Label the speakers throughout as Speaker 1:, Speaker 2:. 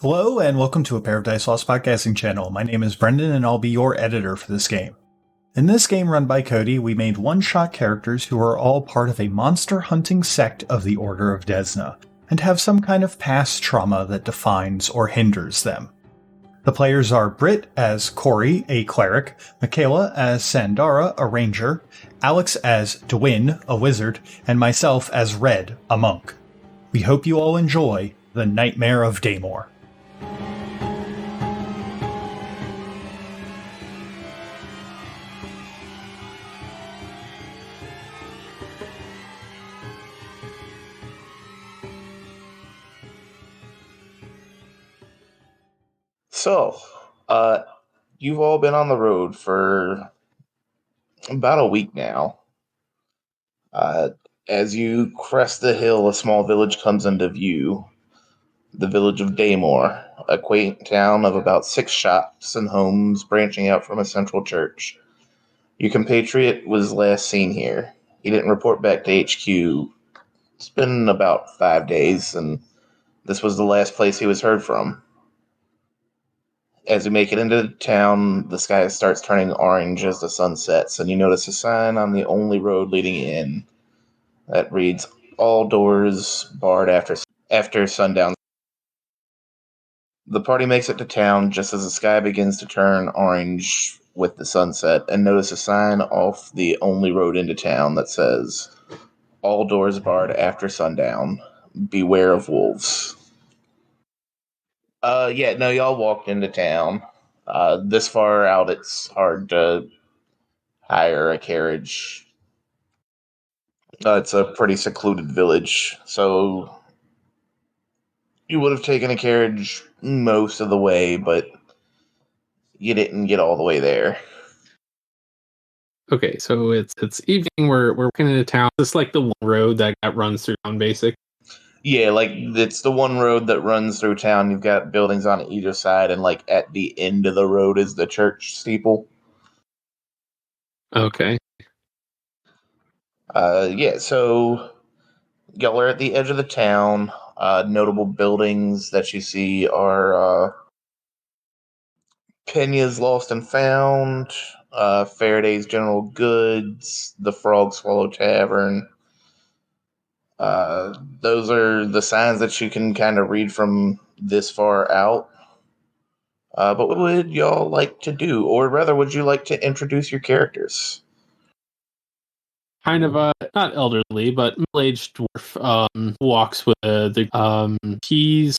Speaker 1: Hello and welcome to a Pair of Dice Lost podcasting channel. My name is Brendon and I'll be your editor for this game. In this game run by Cody, we made one-shot characters who are all part of a monster hunting sect of the Order of Desna, and have some kind of past trauma that defines or hinders them. The players are Britt as Kori, a cleric, Mikala as Sandara, a ranger, Alex as Dwyn, a wizard, and myself as Red, a monk. We hope you all enjoy The Nightmare of Damor.
Speaker 2: So, you've all been on the road for about a week now. As you crest the hill, a small village comes into view. The village of Damor, a quaint town of about 6 shops and homes branching out from a central church. Your compatriot was last seen here. He didn't report back to HQ. It's been about 5 days, and this was the last place he was heard from. As you make it into the town, the sky starts turning orange as the sun sets, and you notice a sign on the only road leading in that reads, "All doors barred after sundown." The party makes it to town just as the sky begins to turn orange with the sunset, and notice a sign off the only road into town that says, "All doors barred after sundown. Beware of wolves." Y'all walked into town. This far out, it's hard to hire a carriage. It's a pretty secluded village, so you would have taken a carriage most of the way, but you didn't get all the way there.
Speaker 3: Okay, so it's evening. We're walking into town. It's like the one road that runs through town, basic.
Speaker 2: Yeah, like it's the one road that runs through town. You've got buildings on either side, and like at the end of the road is the church steeple.
Speaker 3: Okay.
Speaker 2: So y'all are at the edge of the town. Notable buildings that you see are Penya's Lost and Found, Faraday's General Goods, the Frog Swallow Tavern. Those are the signs that you can kind of read from this far out. But what would y'all like to do? Or rather, would you like to introduce your characters?
Speaker 3: Kind of not elderly, but middle-aged dwarf walks with he's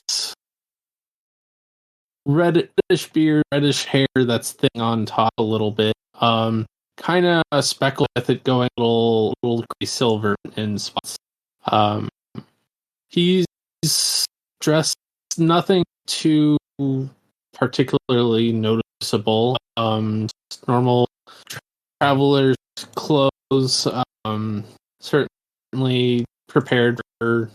Speaker 3: reddish beard, reddish hair that's thin on top a little bit. Kind of speckled with it going a little gray silver in spots. He's dressed nothing too particularly noticeable. Just normal traveler's clothes. Certainly prepared for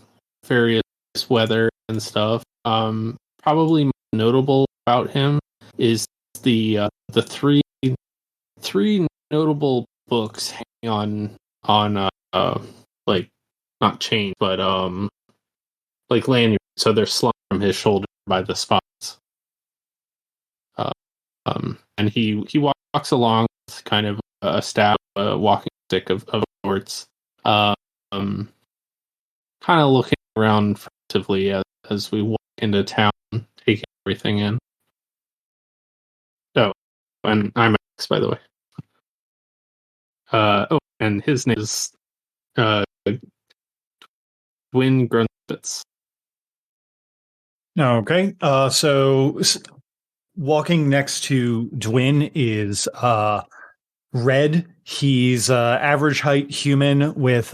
Speaker 3: various weather and stuff. Probably most notable about him is the three notable books hanging on like not chains, but like lanyards, so they're slung from his shoulder by the spots. And he walks along with kind of a staff, a walking stick of sorts, kind of looking around furtively as we walk into town, taking everything in. Oh, and I'm Alex, by the way. And his name is Dwyn Grunspitz.
Speaker 1: Okay, so walking next to Dwyn is Red. He's average height human with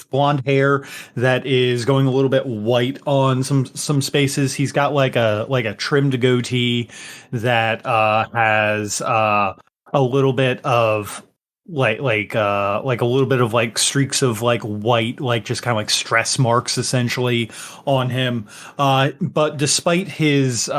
Speaker 1: blonde hair that is going a little bit white on some spaces. He's got like a trimmed goatee that has a little bit of like a little bit of like streaks of like white, like just kind of like stress marks essentially on him. But despite his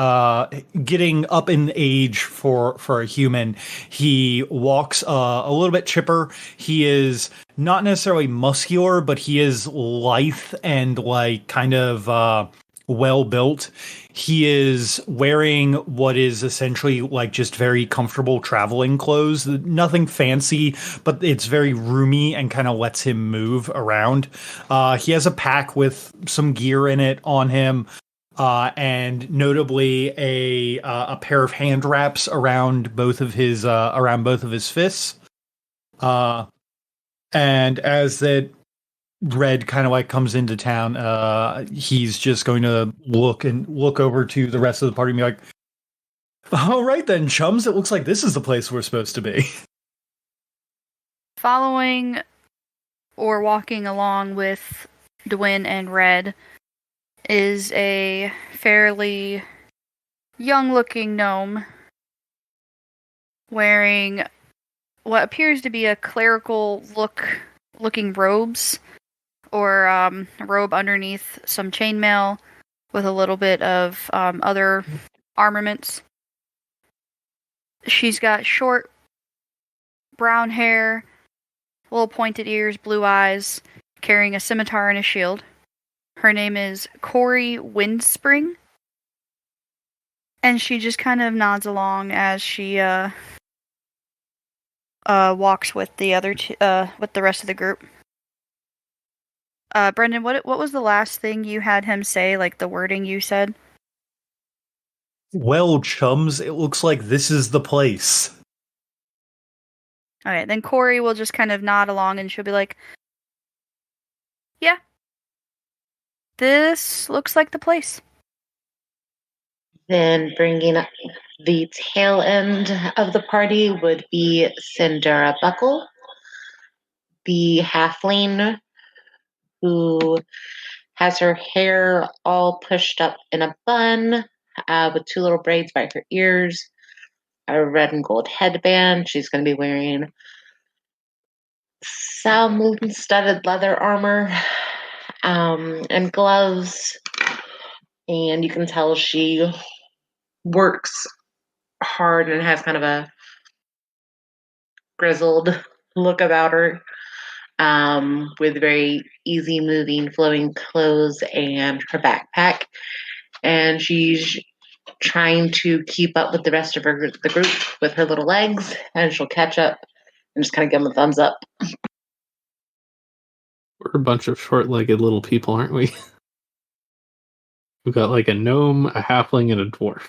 Speaker 1: getting up in age for a human, he walks a little bit chipper. He is not necessarily muscular, but he is lithe and like kind of well built. He is wearing what is essentially like just very comfortable traveling clothes. Nothing fancy, but it's very roomy and kind of lets him move around. He has a pack with some gear in it on him. And notably a pair of hand wraps around both of his fists. And as that Red kind of like comes into town, he's just going to look over to the rest of the party and be like, all right then, chums, it looks like this is the place we're supposed to be.
Speaker 4: Following or walking along with Dwyn and Red is a fairly young-looking gnome wearing what appears to be a clerical looking robes, or a robe underneath some chainmail with a little bit of other armaments. She's got short brown hair, little pointed ears, blue eyes, carrying a scimitar and a shield. Her name is Kori Windspring, and she just kind of nods along as she walks with the other with the rest of the group. Brendon, what was the last thing you had him say, like the wording you said?
Speaker 1: Well, chums, it looks like this is the place.
Speaker 4: Alright, then Kori will just kind of nod along and she'll be like, yeah, this looks like the place.
Speaker 5: Then bringing up the tail end of the party would be Sandara Buckle, the halfling who has her hair all pushed up in a bun with two little braids by her ears, a red and gold headband. She's going to be wearing salmon-studded leather armor and gloves, and you can tell she works hard and has kind of a grizzled look about her, with very easy moving flowing clothes and her backpack, and she's trying to keep up with the rest of the group with her little legs, and she'll catch up and just kind of give them a thumbs up.
Speaker 3: We're a bunch of short-legged little people, aren't we? We've got like a gnome, a halfling, and a dwarf.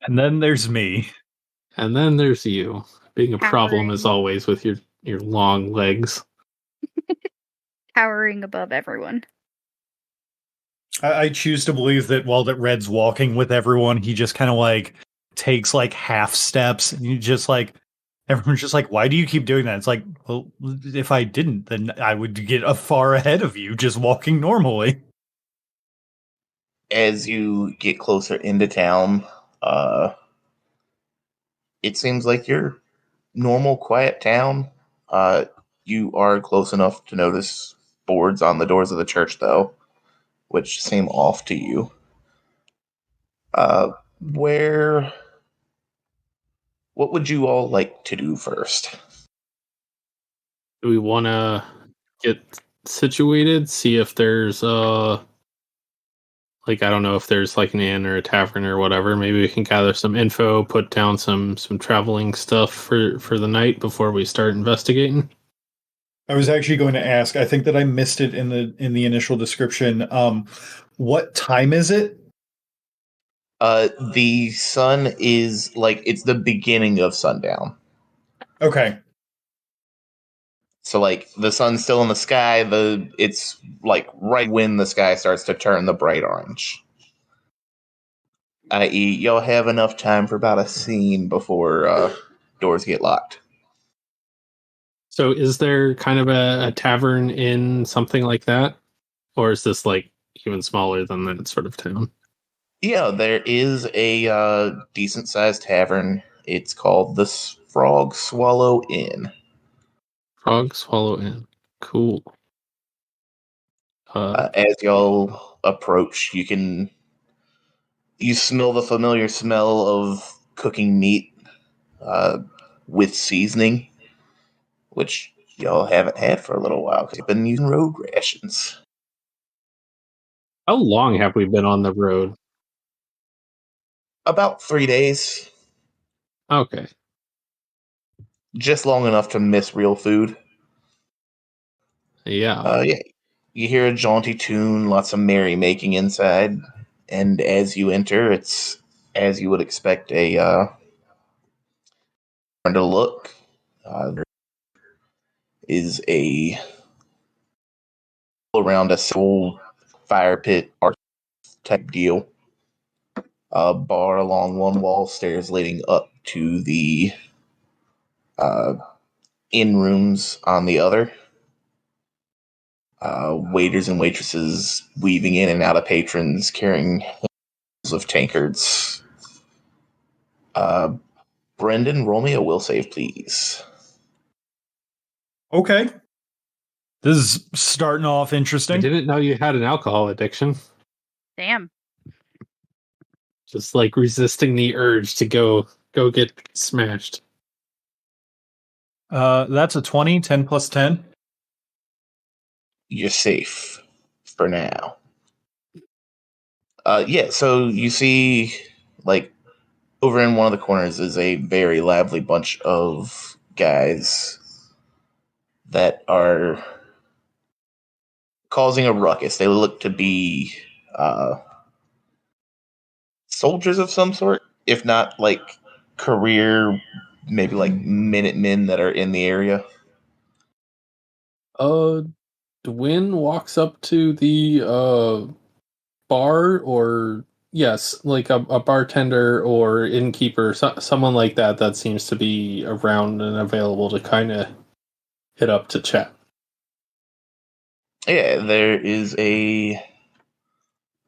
Speaker 1: And then there's me.
Speaker 3: And then there's you, being a problem as
Speaker 4: Towering.
Speaker 3: always with your long legs.
Speaker 4: Towering above everyone.
Speaker 1: I choose to believe that while that Red's walking with everyone, he just kind of like takes like half steps, and you just like everyone's just like, why do you keep doing that? It's like, well, if I didn't, then I would get far ahead of you just walking normally.
Speaker 2: As you get closer into town, it seems like your normal, quiet town. You are close enough to notice boards on the doors of the church, though, which seem off to you. What would you all like to do first?
Speaker 3: Do we want to get situated? See if there's like, I don't know if there's like an inn or a tavern or whatever. Maybe we can gather some info, put down some traveling stuff for the night before we start investigating.
Speaker 1: I was actually going to ask. I think that I missed it in the initial description. What time is it?
Speaker 2: The sun is like, it's the beginning of sundown.
Speaker 1: Okay.
Speaker 2: So like the sun's still in the sky. It's like right when the sky starts to turn the bright orange. I.e., you'll have enough time for about a scene before doors get locked.
Speaker 3: So is there kind of a tavern in something like that? Or is this like even smaller than that sort of town?
Speaker 2: Yeah, there is a decent-sized tavern. It's called the Frog Swallow Inn.
Speaker 3: Frog Swallow Inn. Cool.
Speaker 2: As y'all approach, you smell the familiar smell of cooking meat with seasoning, which y'all haven't had for a little while because you've been using road rations.
Speaker 3: How long have we been on the road?
Speaker 2: About 3 days.
Speaker 3: Okay.
Speaker 2: Just long enough to miss real food.
Speaker 3: Yeah.
Speaker 2: Yeah. You hear a jaunty tune, lots of merrymaking inside, and as you enter, it's as you would expect to look. There is a around a full fire pit art type deal. A bar along one wall, stairs leading up to the inn rooms on the other. Waiters and waitresses weaving in and out of patrons, carrying handfuls of tankards. Brendon, roll me a will save, please.
Speaker 1: Okay. This is starting off
Speaker 3: I
Speaker 1: interesting.
Speaker 3: didn't know you had an alcohol addiction.
Speaker 4: Damn.
Speaker 3: Just like resisting the urge to go get smashed.
Speaker 1: That's a 20, 10 plus 10.
Speaker 2: You're safe for now. Yeah, so you see, like, over in one of the corners is a very lively bunch of guys that are causing a ruckus. They look to be soldiers of some sort, if not like career, maybe like Minutemen that are in the area.
Speaker 3: Dwyn walks up to the bar, or yes, like a bartender or innkeeper, someone like that seems to be around and available to kind of hit up to chat.
Speaker 2: Yeah, there is a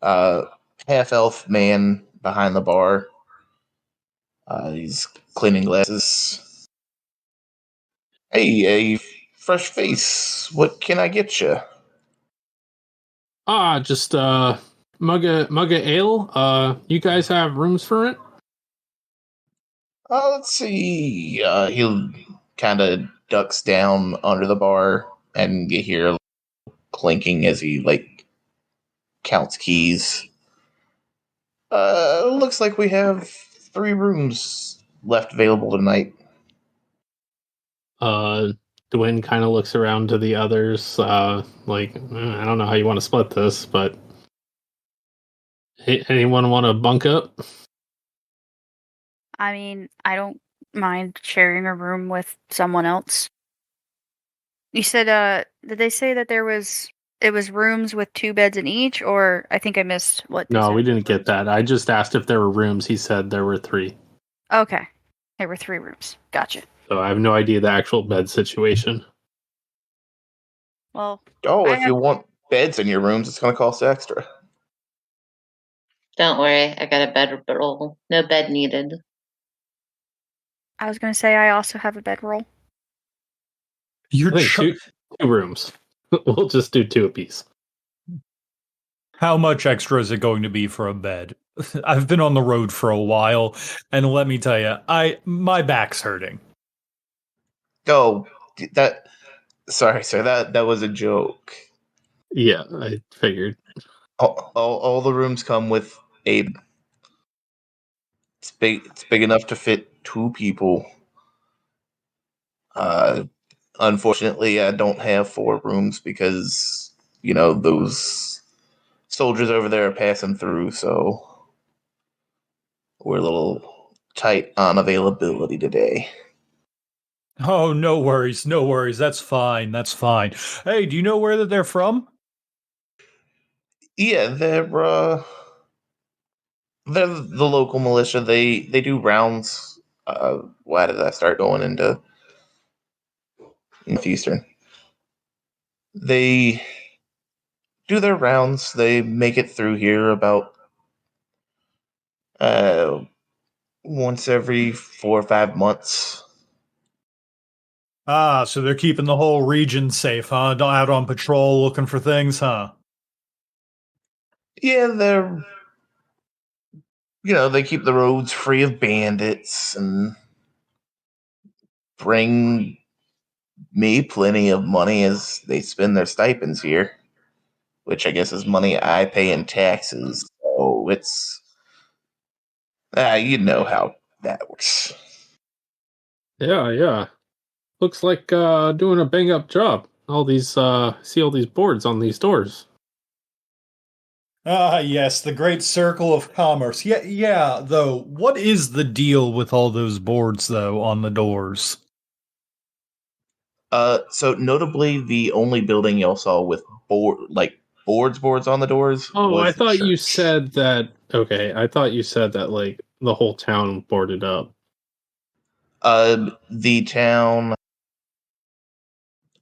Speaker 2: half-elf man behind the bar. He's cleaning glasses. Hey, a fresh face. What can I get you?
Speaker 3: Just mugga ale. You guys have rooms for it?
Speaker 2: Let's see. He kind of ducks down under the bar, and you hear clinking as he like counts keys. Looks like we have 3 rooms left available tonight.
Speaker 3: Dwyn kind of looks around to the others, like, I don't know how you want to split this, but anyone want to bunk up?
Speaker 4: I mean, I don't mind sharing a room with someone else. You said, did they say that it was rooms with 2 beds in each, or I think I missed what they
Speaker 3: No,
Speaker 4: said.
Speaker 3: we didn't get that. I just asked if there were rooms. He said there were 3.
Speaker 4: Okay. There were 3 rooms. Gotcha.
Speaker 3: So I have no idea the actual bed situation.
Speaker 4: Well,
Speaker 2: Oh, if you want beds in your rooms, it's going to cost extra.
Speaker 5: Don't worry, I got a bedroll. No bed needed.
Speaker 4: I was going to say I also have a bedroll.
Speaker 3: I think 2 rooms. We'll just do 2 apiece.
Speaker 1: How much extra is it going to be for a bed? I've been on the road for a while, and let me tell you, my back's hurting.
Speaker 2: Oh, sorry, sir. That was a joke.
Speaker 3: Yeah, I figured.
Speaker 2: All the rooms come with a. It's big enough to fit 2 people. Unfortunately, I don't have 4 rooms because those soldiers over there are passing through, so we're a little tight on availability today.
Speaker 1: Oh, no worries. That's fine. Hey, do you know where that they're from?
Speaker 2: Yeah, they're the local militia. They do rounds. Why did I start going into Northeastern? They do their rounds. They make it through here about once every 4 or 5 months.
Speaker 1: Ah, so they're keeping the whole region safe, huh? Not out on patrol looking for things, huh?
Speaker 2: Yeah, they keep the roads free of bandits and bring me plenty of money as they spend their stipends here, which I guess is money I pay in taxes. So it's, you know how that works.
Speaker 3: Yeah. Looks like doing a bang up job. All these see all these boards on these doors.
Speaker 1: Ah, yes, the great circle of commerce. Yeah, though, what is the deal with all those boards, though, on the doors?
Speaker 2: So notably, the only building y'all saw with boards on the doors
Speaker 3: Oh, I
Speaker 2: was the
Speaker 3: thought you
Speaker 2: church.
Speaker 3: said that. Okay, I thought you said that like the whole town boarded up.
Speaker 2: The town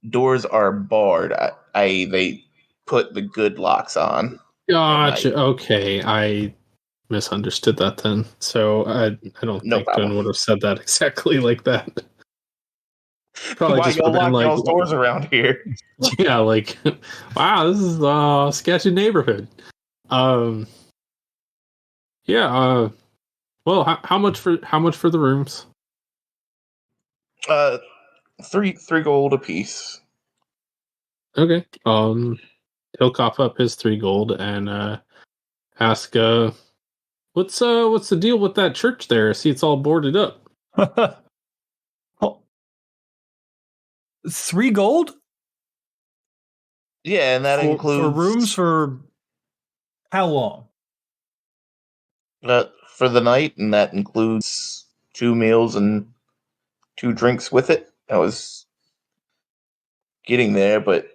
Speaker 2: doors are barred. They put the good locks on at night.
Speaker 3: Gotcha. Okay, I misunderstood that then. So I don't
Speaker 2: No
Speaker 3: think Dwyn
Speaker 2: problem.
Speaker 3: would have said that exactly like that. Probably
Speaker 2: Why
Speaker 3: just
Speaker 2: y'all
Speaker 3: would have been
Speaker 2: lock
Speaker 3: like,
Speaker 2: y'all's doors around here?
Speaker 3: yeah, like, wow, this is a sketchy neighborhood. Um, yeah. Well, how much for the rooms?
Speaker 2: Three gold apiece.
Speaker 3: Okay. He'll cough up his 3 gold and ask, what's the deal with that church there? I see it's all boarded up.
Speaker 1: Oh, 3 gold?
Speaker 2: Yeah, and that
Speaker 1: For
Speaker 2: includes
Speaker 1: rooms for how long?
Speaker 2: for the night, and that includes 2 meals and 2 drinks with it. I was getting there, but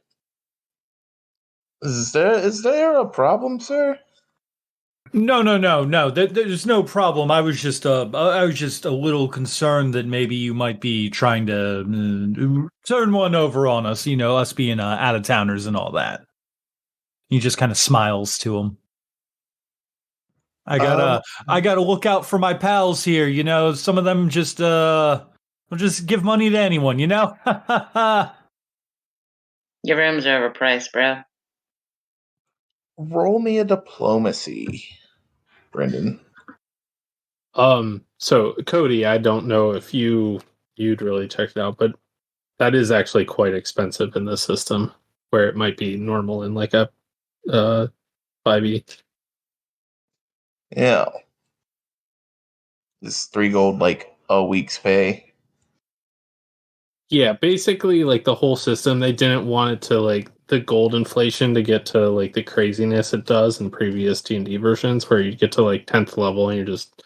Speaker 2: is there a problem, sir?
Speaker 1: No. There's no problem. I was just a little concerned that maybe you might be trying to turn one over on us. You know, us being out of towners and all that. He just kind of smiles to him. I gotta look out for my pals here. You know, some of them just will just give money to anyone. You know.
Speaker 5: Your rooms are overpriced, bro.
Speaker 2: Roll me a diplomacy, Brendon.
Speaker 3: So Cody, I don't know if you'd really checked it out, but that is actually quite expensive in this system, where it might be normal in like a 5e.
Speaker 2: Yeah. This 3 gold like a week's pay.
Speaker 3: Yeah, basically like the whole system, they didn't want it to like the gold inflation to get to like the craziness it does in previous D&D versions where you get to like 10th level and you're just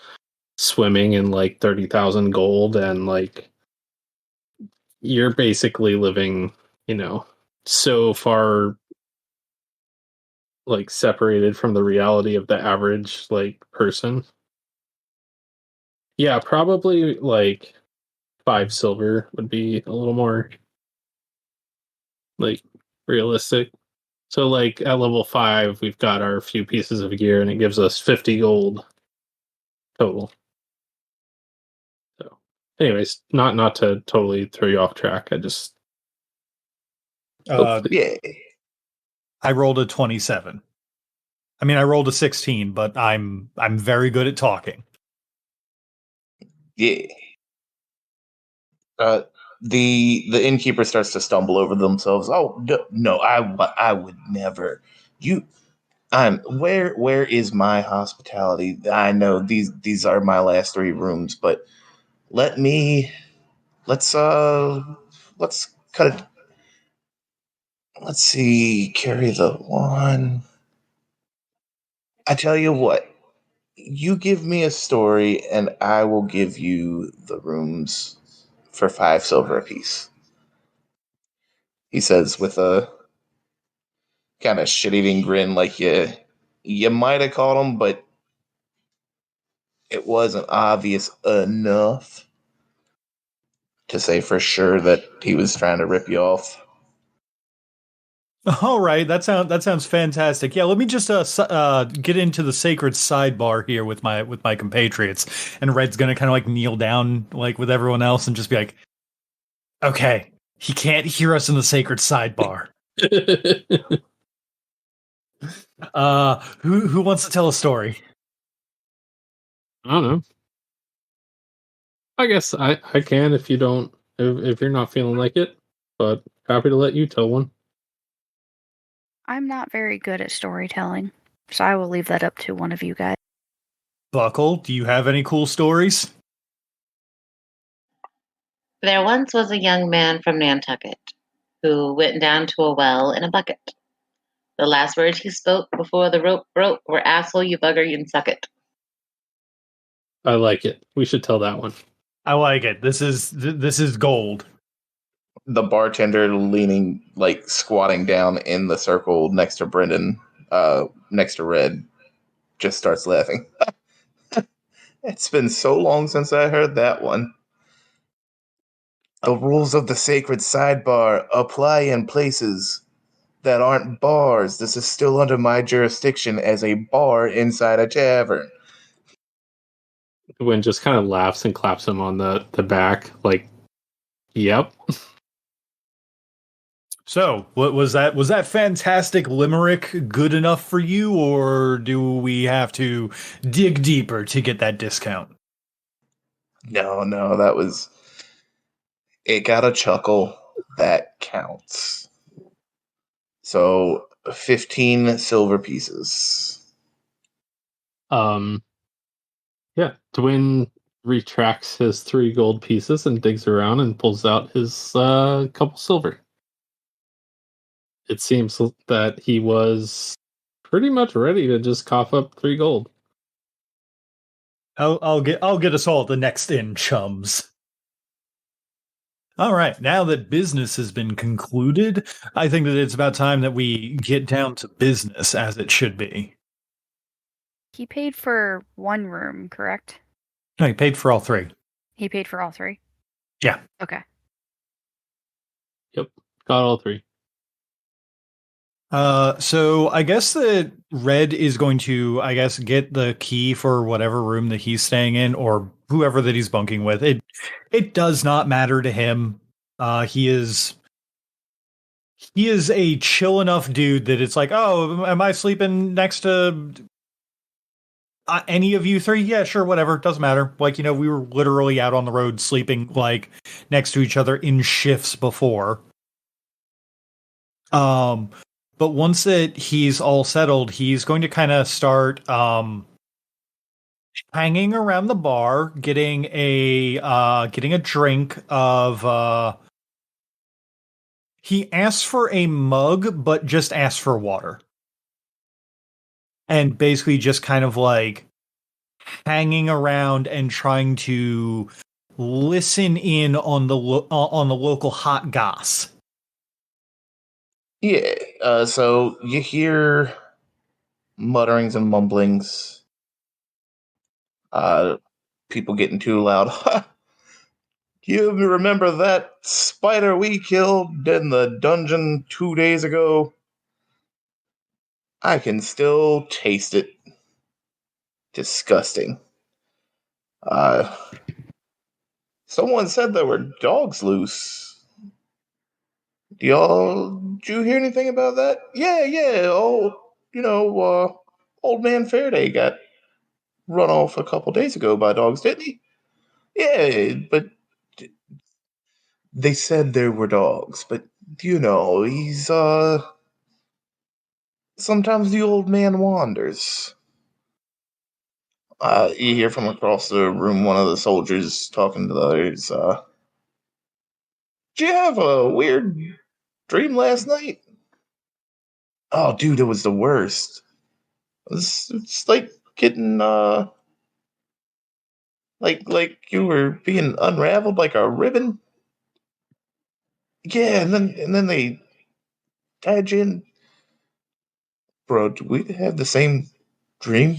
Speaker 3: swimming in like 30,000 gold and like you're basically living, so far like separated from the reality of the average like person. Yeah, probably like 5 silver would be a little more like realistic. So like at level 5 we've got our few pieces of gear and it gives us 50 gold total. So anyways, not to totally throw you off track. I just
Speaker 2: Yeah.
Speaker 1: I rolled a 27. I mean, I rolled a 16, but I'm very good at talking.
Speaker 2: Yeah. The innkeeper starts to stumble over themselves. Oh no, I would never. Where is my hospitality? I know these are my last 3 rooms, but let's cut it. Let's see, carry the 1. I tell you what, you give me a story and I will give you the rooms for 5 silver apiece. He says with a kind of shit-eating grin, like you might have caught him, but it wasn't obvious enough to say for sure that he was trying to rip you off.
Speaker 1: All right, that sounds fantastic. Yeah, let me just get into the sacred sidebar here with my compatriots, and Red's gonna kind of like kneel down like with everyone else and just be like, "Okay, He can't hear us in the sacred sidebar. Who wants to tell a story?
Speaker 3: I don't know. I guess I can if you don't, if you're not feeling like it, but happy to let you tell one.
Speaker 4: I'm not very good at storytelling, so I will leave that up to one of you guys.
Speaker 1: Buckle, do you have any cool stories?
Speaker 5: There once was a young man from Nantucket who went down to a well in a bucket. The last words he spoke before the rope broke were, "Asshole, you bugger, you can suck it."
Speaker 3: I like it. We should tell that one.
Speaker 1: I like it. This is gold.
Speaker 2: The bartender leaning, like squatting down in the circle next to Brendon, next to Red, just starts laughing. It's been so long since I heard that one. The rules of the sacred sidebar apply in places that aren't bars. This is still under my jurisdiction as a bar inside a tavern.
Speaker 3: Dwyn just kind of laughs and claps him on the back, like, yep.
Speaker 1: So, what was that? Was that fantastic limerick good enough for you, or do we have to dig deeper to get that discount?
Speaker 2: No, that was... It got a chuckle. That counts. So, 15 silver pieces.
Speaker 3: Yeah, Dwyn retracts his 3 gold pieces and digs around and pulls out his couple silver. It seems that he was pretty much ready to just cough up 3 gold.
Speaker 1: I'll get us all the next in, chums. All right, now that business has been concluded, I think that it's about time that we get down to business as it should be.
Speaker 4: He paid for one room, correct?
Speaker 1: No, he paid for all 3.
Speaker 4: He paid for all 3?
Speaker 1: Yeah.
Speaker 4: Okay.
Speaker 3: Yep, got all 3.
Speaker 1: So I guess that Red is going to, get the key for whatever room that he's staying in, or whoever that he's bunking with. It does not matter to him. He is a chill enough dude that it's like, oh, am I sleeping next to any of you 3? Yeah, sure, whatever. Doesn't matter. Like, we were literally out on the road sleeping like next to each other in shifts before. But once that he's all settled, he's going to kind of start hanging around the bar, getting a drink of. He asks for a mug, but just asks for water, and basically just kind of like hanging around and trying to listen in on the local hot goss.
Speaker 2: Yeah, so you hear mutterings and mumblings. People getting too loud. You remember that spider we killed in the dungeon 2 days ago? I can still taste it. Disgusting. Someone said there were dogs loose. Did you hear anything about that? Yeah. Old man Faraday got run off a couple days ago by dogs, didn't he? Yeah, but they said there were dogs, but he's sometimes the old man wanders. You hear from across the room one of the soldiers talking to the others. Did you have a weird dream last night? Oh, dude, it was the worst. It's like getting like you were being unraveled like a ribbon. Yeah, and then they tied you in. Bro, do we have the same dream?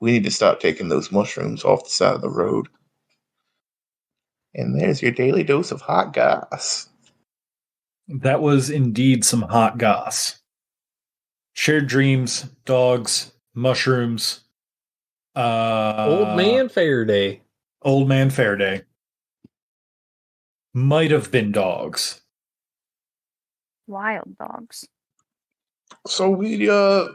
Speaker 2: We need to stop taking those mushrooms off the side of the road. And there's your daily dose of hot goss.
Speaker 1: That was indeed some hot goss. Shared dreams, dogs, mushrooms.
Speaker 3: Old man Faraday.
Speaker 1: Old man Faraday. Might have been dogs.
Speaker 4: Wild dogs.
Speaker 2: So the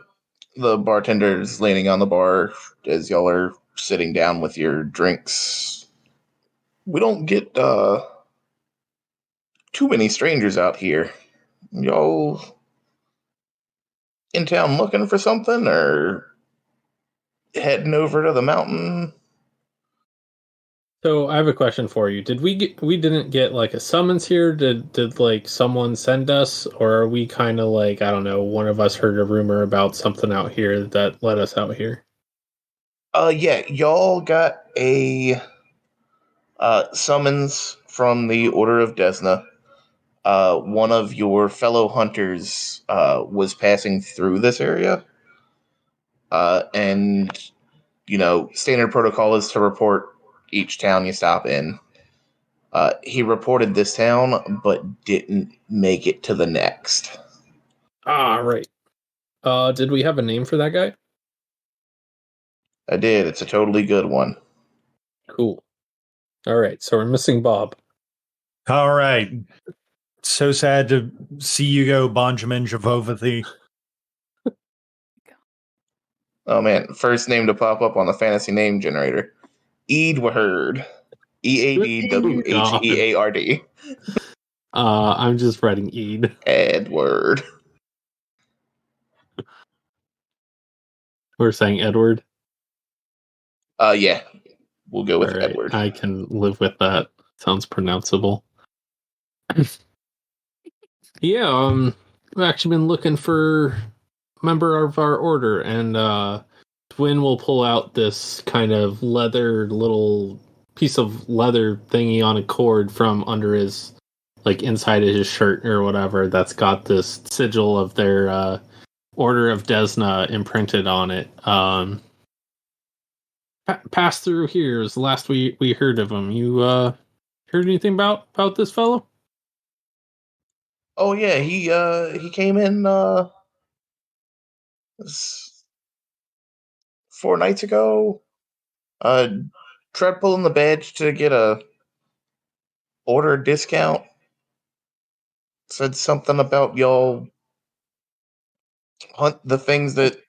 Speaker 2: bartender's leaning on the bar as y'all are sitting down with your drinks. We don't get too many strangers out here. Y'all in town looking for something or heading over to the mountain?
Speaker 3: So I have a question for you. We didn't get like a summons here? Did like someone send us, or are we kind of like, I don't know, one of us heard a rumor about something out here that led us out here?
Speaker 2: Yeah, y'all got a summons from the Order of Desna. One of your fellow hunters was passing through this area, and standard protocol is to report each town you stop in. He reported this town, but didn't make it to the next.
Speaker 3: Ah, right. Did we have a name for that guy?
Speaker 2: I did. It's a totally good one.
Speaker 3: Cool. All right, so we're missing Bob.
Speaker 1: All right. So sad to see you go, Benjamin Javovathy.
Speaker 2: Oh man, first name to pop up on the fantasy name generator. Edward. EADWHEARD.
Speaker 3: I'm just writing Eid.
Speaker 2: Edward.
Speaker 3: We're saying Edward.
Speaker 2: Yeah. We'll go with
Speaker 3: All right,
Speaker 2: Edward.
Speaker 3: I can live with that. Sounds pronounceable. Yeah, I've actually been looking for a member of our order, and Dwyn will pull out this kind of little piece of leather thingy on a cord from under his, like, inside of his shirt or whatever, that's got this sigil of their Order of Desna imprinted on it. Pass through here is the last we heard of him. You heard anything about this fellow?
Speaker 2: Oh yeah, he came in 4 nights ago. Tried pulling the badge to get a order discount. Said something about y'all hunt the things that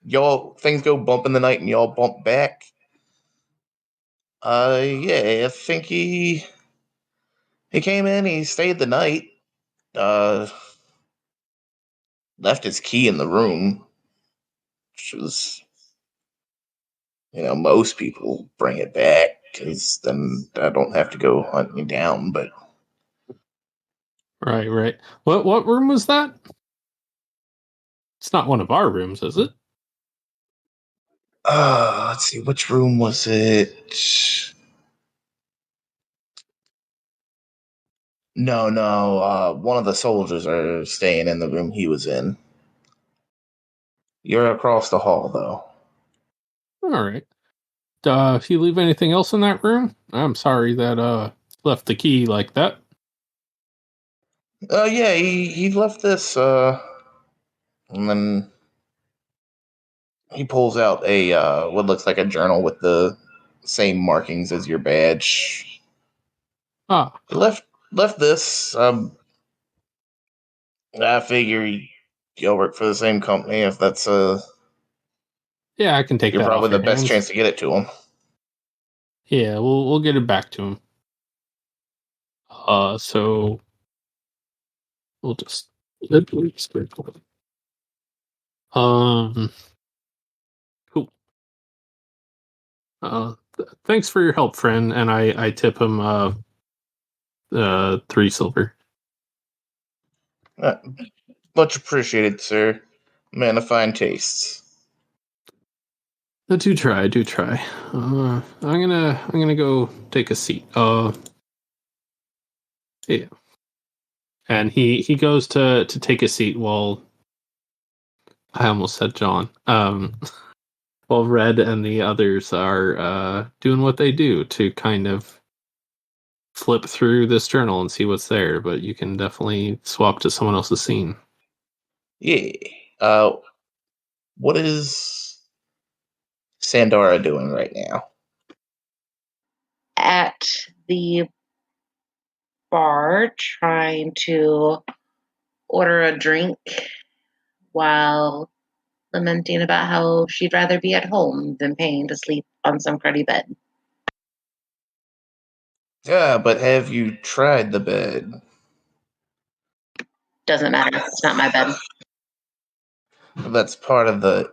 Speaker 2: things go bump in the night and y'all bump back. Yeah, I think he came in, he stayed the night, uh left his key in the room, which was, most people bring it back because then I don't have to go hunt you down, but
Speaker 3: Right. What room was that? It's not one of our rooms, is it?
Speaker 2: let's see, which room was it? No, one of the soldiers are staying in the room he was in. You're across the hall, though.
Speaker 3: All right. If you leave anything else in that room, I'm sorry that left the key like that.
Speaker 2: Yeah, he left this, and then he pulls out a, what looks like a journal with the same markings as your badge.
Speaker 3: Ah,
Speaker 2: He left this, I figure y'all work for the same company, if that's,
Speaker 3: yeah, I can take
Speaker 2: you're
Speaker 3: that
Speaker 2: probably
Speaker 3: off
Speaker 2: the
Speaker 3: your
Speaker 2: best
Speaker 3: hands.
Speaker 2: chance to get it to him.
Speaker 3: Yeah, we'll get it back to him. So we'll just cool. Thanks for your help, friend, and I tip him 3 silver.
Speaker 2: Much appreciated, sir. Man of fine tastes.
Speaker 3: I do try. I'm gonna go take a seat. Yeah. And he goes to take a seat while I almost said John. While Red and the others are doing what they do to kind of flip through this journal and see what's there, but you can definitely swap to someone else's scene.
Speaker 2: Yeah. What is Sandara doing right now?
Speaker 5: At the bar trying to order a drink while lamenting about how she'd rather be at home than paying to sleep on some cruddy bed.
Speaker 2: Yeah, but have you tried the bed?
Speaker 5: Doesn't matter. It's not my bed.
Speaker 2: That's part of the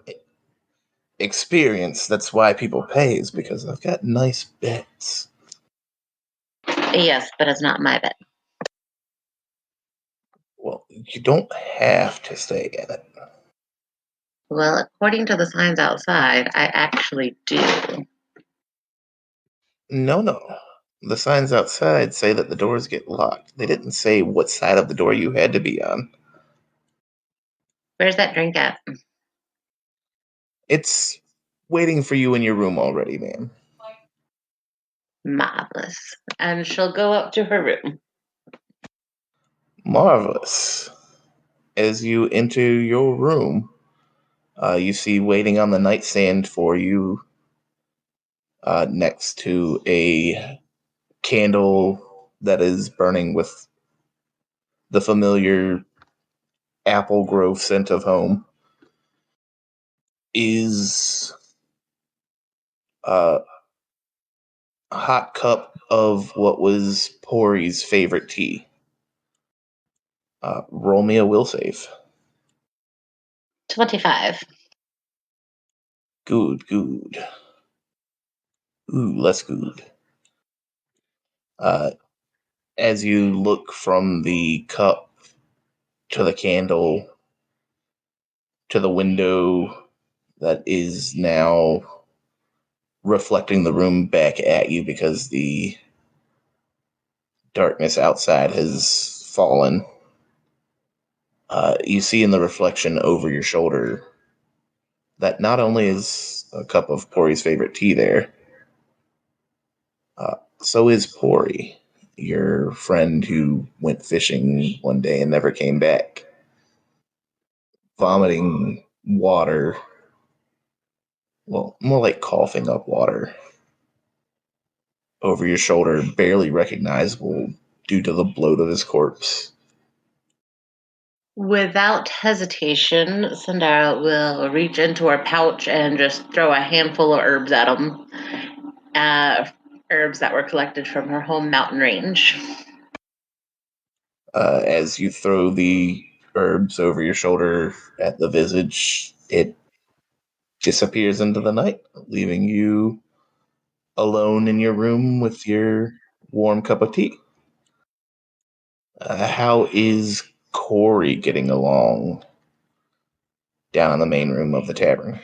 Speaker 2: experience. That's why people pay, is because I've got nice beds.
Speaker 5: Yes, but it's not my bed.
Speaker 2: Well, you don't have to stay in it.
Speaker 5: Well, according to the signs outside, I actually do.
Speaker 2: No. The signs outside say that the doors get locked. They didn't say what side of the door you had to be on.
Speaker 5: Where's that drink at?
Speaker 2: It's waiting for you in your room already, ma'am.
Speaker 5: Marvelous. And she'll go up to her room.
Speaker 2: Marvelous. As you enter your room, you see waiting on the nightstand for you, next to a candle that is burning with the familiar apple grove scent of home, is a hot cup of what was Pori's favorite tea. Roll me a will save.
Speaker 5: 25.
Speaker 2: Good. Ooh, less good. As you look from the cup to the candle to the window that is now reflecting the room back at you because the darkness outside has fallen, you see in the reflection over your shoulder that not only is a cup of Pori's favorite tea there, so is Pori, your friend who went fishing one day and never came back, vomiting water. Well, more like coughing up water over your shoulder, barely recognizable due to the bloat of his corpse.
Speaker 5: Without hesitation, Sandara will reach into her pouch and just throw a handful of herbs at him. Herbs that were collected from her home mountain range.
Speaker 2: As you throw the herbs over your shoulder at the visage, it disappears into the night, leaving you alone in your room with your warm cup of tea. How is Kori getting along down in the main room of the tavern?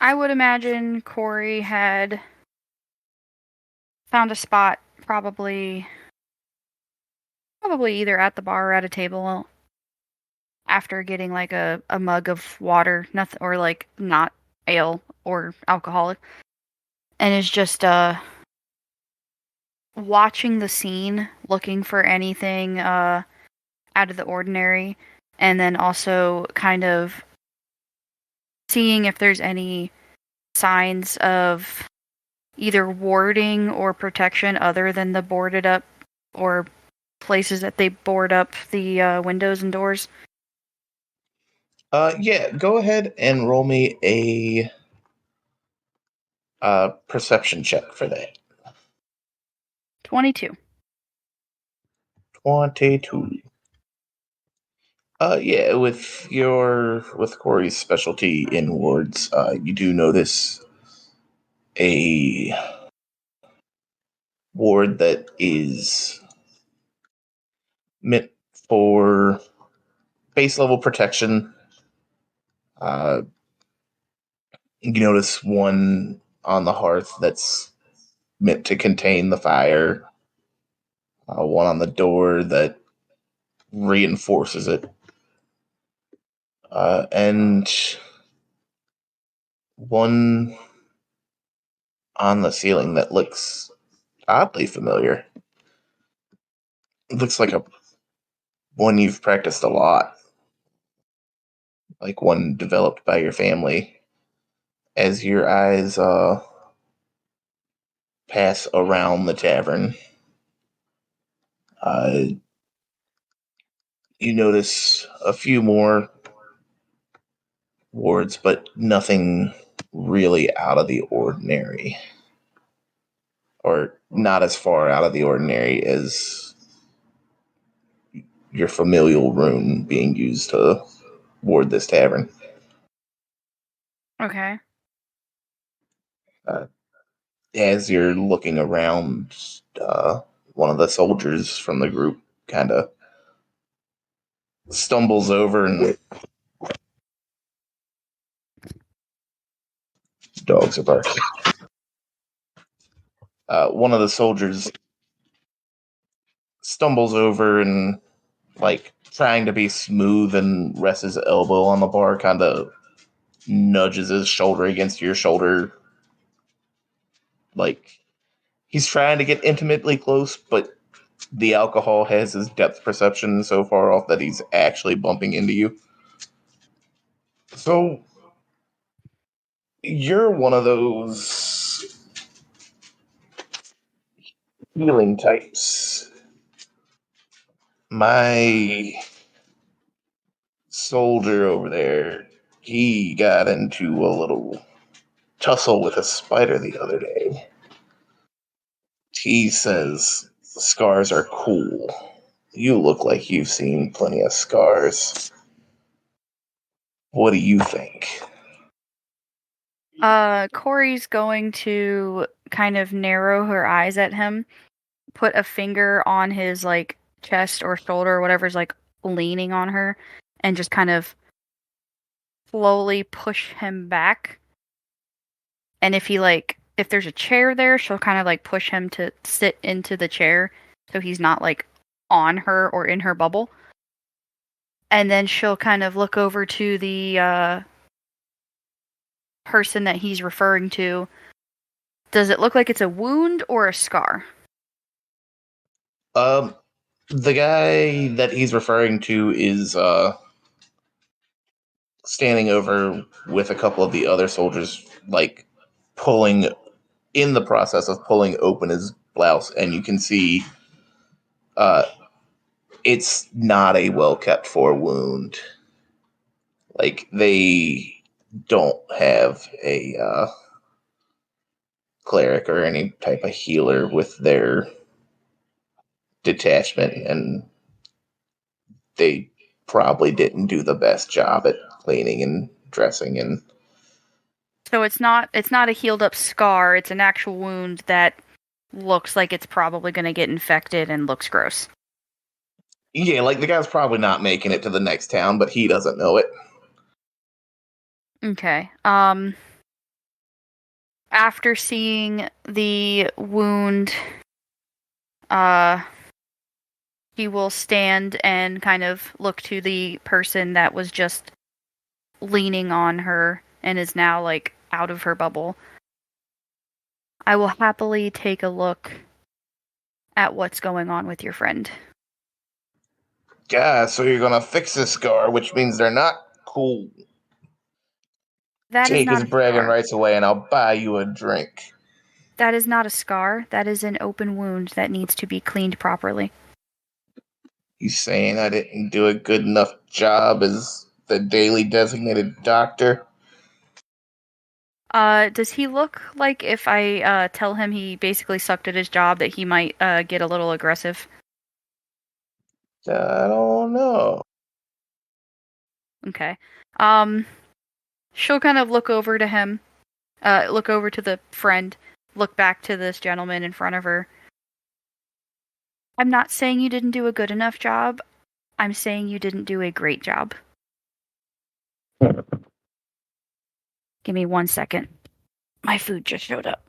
Speaker 4: I would imagine Kori had found a spot, probably either at the bar or at a table, after getting like a mug of water, nothing, or like not ale or alcoholic, and is just watching the scene, looking for anything out of the ordinary, and then also kind of seeing if there's any signs of either warding or protection other than the boarded up or places that they board up the windows and doors.
Speaker 2: Yeah, go ahead and roll me a perception check for that.
Speaker 4: 22.
Speaker 2: 22. Yeah, with Kori's specialty in wards, you do notice a ward that is meant for base level protection. You notice one on the hearth that's meant to contain the fire. One on the door that reinforces it. And one on the ceiling that looks oddly familiar. It looks like a one you've practiced a lot. Like one developed by your family. As your eyes pass around the tavern. You notice a few more wards, but nothing really out of the ordinary. Or not as far out of the ordinary as your familial rune being used to ward this tavern.
Speaker 4: Okay.
Speaker 2: As you're looking around, one of the soldiers from the group kind of stumbles over and dogs are barking. One of the soldiers stumbles over and, like, trying to be smooth and rests his elbow on the bar, kind of nudges his shoulder against your shoulder. Like, he's trying to get intimately close, but the alcohol has his depth perception so far off that he's actually bumping into you. So, you're one of those healing types. My soldier over there, he got into a little tussle with a spider the other day. He says the scars are cool. You look like you've seen plenty of scars. What do you think?
Speaker 4: Kori's going to kind of narrow her eyes at him, put a finger on his, like, chest or shoulder or whatever's, like, leaning on her, and just kind of slowly push him back. And if there's a chair there, she'll kind of, like, push him to sit into the chair so he's not, like, on her or in her bubble. And then she'll kind of look over to the person that he's referring to. Does it look like it's a wound or a scar?
Speaker 2: The guy that he's referring to is standing over with a couple of the other soldiers, like in the process of pulling open his blouse, and you can see it's not a well kept for wound. Like, they don't have a cleric or any type of healer with their detachment, and they probably didn't do the best job at cleaning and dressing. And
Speaker 4: So it's not a healed up scar, it's an actual wound that looks like it's probably going to get infected and looks gross.
Speaker 2: yeah, like, the guy's probably not making it to the next town, but he doesn't know it.
Speaker 4: Okay. After seeing the wound, he will stand and kind of look to the person that was just leaning on her and is now, like, out of her bubble. I will happily take a look at what's going on with your friend.
Speaker 2: Yeah, so you're gonna fix this scar, which means they're not cool.
Speaker 4: That is
Speaker 2: Take
Speaker 4: not
Speaker 2: his
Speaker 4: a
Speaker 2: bragging
Speaker 4: scar.
Speaker 2: rights away and I'll buy you a drink.
Speaker 4: That is not a scar. That is an open wound that needs to be cleaned properly.
Speaker 2: You saying I didn't do a good enough job as the daily designated doctor?
Speaker 4: Does he look like, if I tell him he basically sucked at his job, that he might get a little aggressive?
Speaker 2: I don't know.
Speaker 4: Okay. She'll kind of look over to him, look over to the friend, look back to this gentleman in front of her. I'm not saying you didn't do a good enough job. I'm saying you didn't do a great job. Give me 1 second. My food just showed up.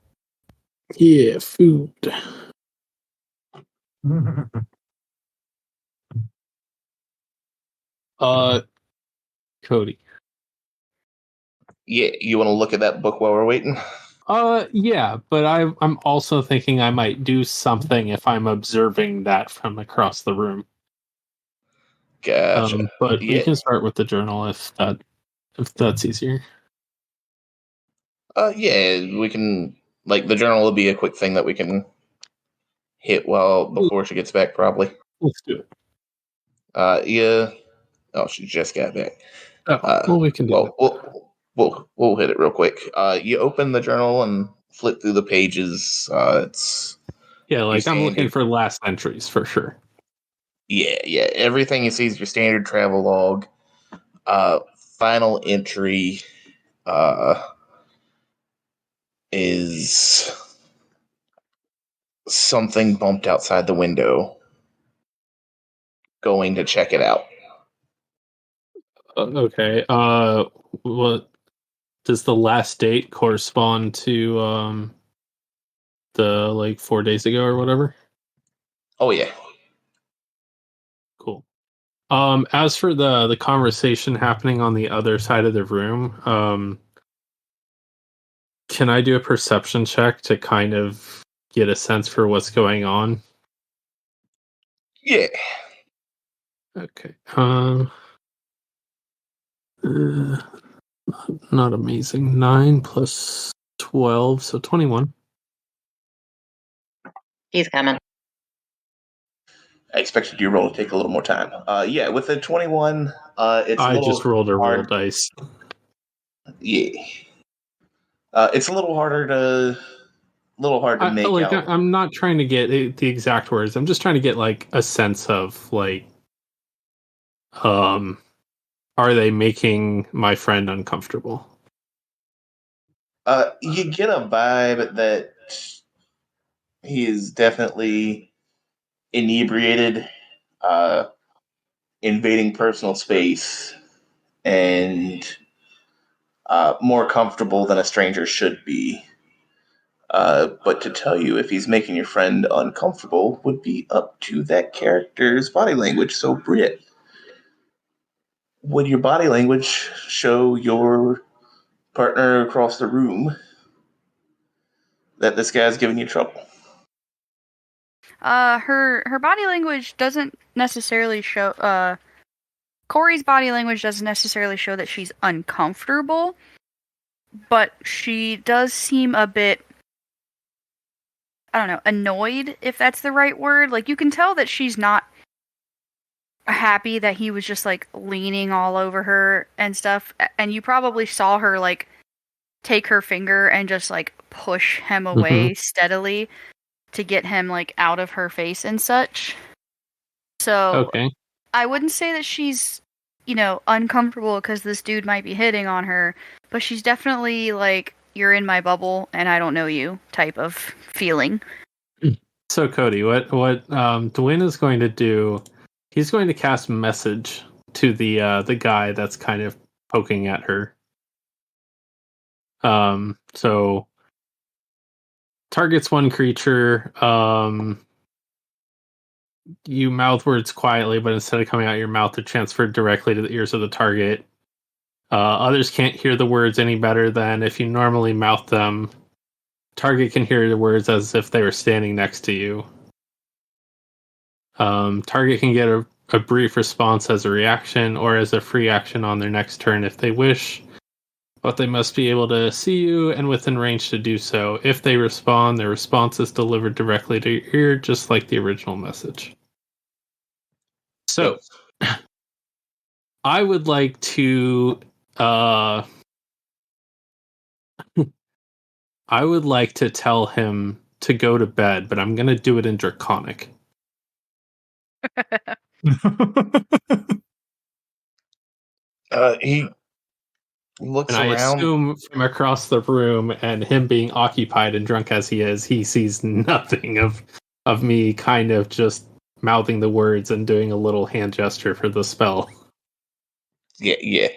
Speaker 3: Yeah, food. Cody.
Speaker 2: Yeah, you want to look at that book while we're waiting?
Speaker 3: Yeah, but I'm also thinking I might do something if I'm observing that from across the room.
Speaker 2: Gotcha.
Speaker 3: But
Speaker 2: Yeah.
Speaker 3: we can start with the journal if that's easier.
Speaker 2: Yeah, we can Like, the journal will be a quick thing that we can hit before she gets back, probably.
Speaker 3: Let's do it.
Speaker 2: Yeah. Oh, she just got back.
Speaker 3: Well, we can do it.
Speaker 2: We'll hit it real quick. You open the journal and flip through the pages. It's
Speaker 3: I'm looking for last entries for sure.
Speaker 2: Yeah. Everything you see is your standard travel log. Final entry is something bumped outside the window. Going to check it out.
Speaker 3: Okay. What does the last date correspond to? The 4 days ago or whatever.
Speaker 2: Oh yeah.
Speaker 3: Cool. As for the conversation happening on the other side of the room, can I do a perception check to kind of get a sense for what's going on?
Speaker 2: Yeah.
Speaker 3: Okay. Not amazing. 9 plus 12, so 21.
Speaker 5: He's coming.
Speaker 2: I expected your roll to take a little more time. Yeah, with the 21, it's
Speaker 3: I just rolled a roll dice.
Speaker 2: Yeah. It's a little hard to make out.
Speaker 3: I'm not trying to get the exact words. I'm just trying to get a sense of are they making my friend uncomfortable?
Speaker 2: You get a vibe that he is definitely inebriated, invading personal space, and more comfortable than a stranger should be. But to tell you if he's making your friend uncomfortable would be up to that character's body language. So, Britt, would your body language show your partner across the room that this guy's giving you trouble?
Speaker 4: Her body language doesn't necessarily show. Kori's body language doesn't necessarily show that she's uncomfortable, but she does seem a bit, I don't know, annoyed, if that's the right word. You can tell that she's not happy that he was just leaning all over her and stuff, and you probably saw her take her finger and just push him away steadily to get him out of her face and such. So
Speaker 3: okay.
Speaker 4: I wouldn't say that she's uncomfortable because this dude might be hitting on her, but she's definitely you're in my bubble and I don't know you type of feeling.
Speaker 3: So Cody, what Dwyn is going to do, he's going to cast message to the guy that's kind of poking at her. So targets one creature. You mouth words quietly, but instead of coming out of your mouth, they're transferred directly to the ears of the target. Others can't hear the words any better than if you normally mouth them. Target can hear the words as if they were standing next to you. Target can get a brief response as a reaction or as a free action on their next turn if they wish, but they must be able to see you and within range to do so. If they respond, their response is delivered directly to your ear, just like the original message. So, I would like to tell him to go to bed, but I'm going to do it in Draconic.
Speaker 2: He looks
Speaker 3: and
Speaker 2: around.
Speaker 3: I assume from across the room and him being occupied and drunk as he is, he sees nothing of me kind of just mouthing the words and doing a little hand gesture for the spell.
Speaker 2: Yeah.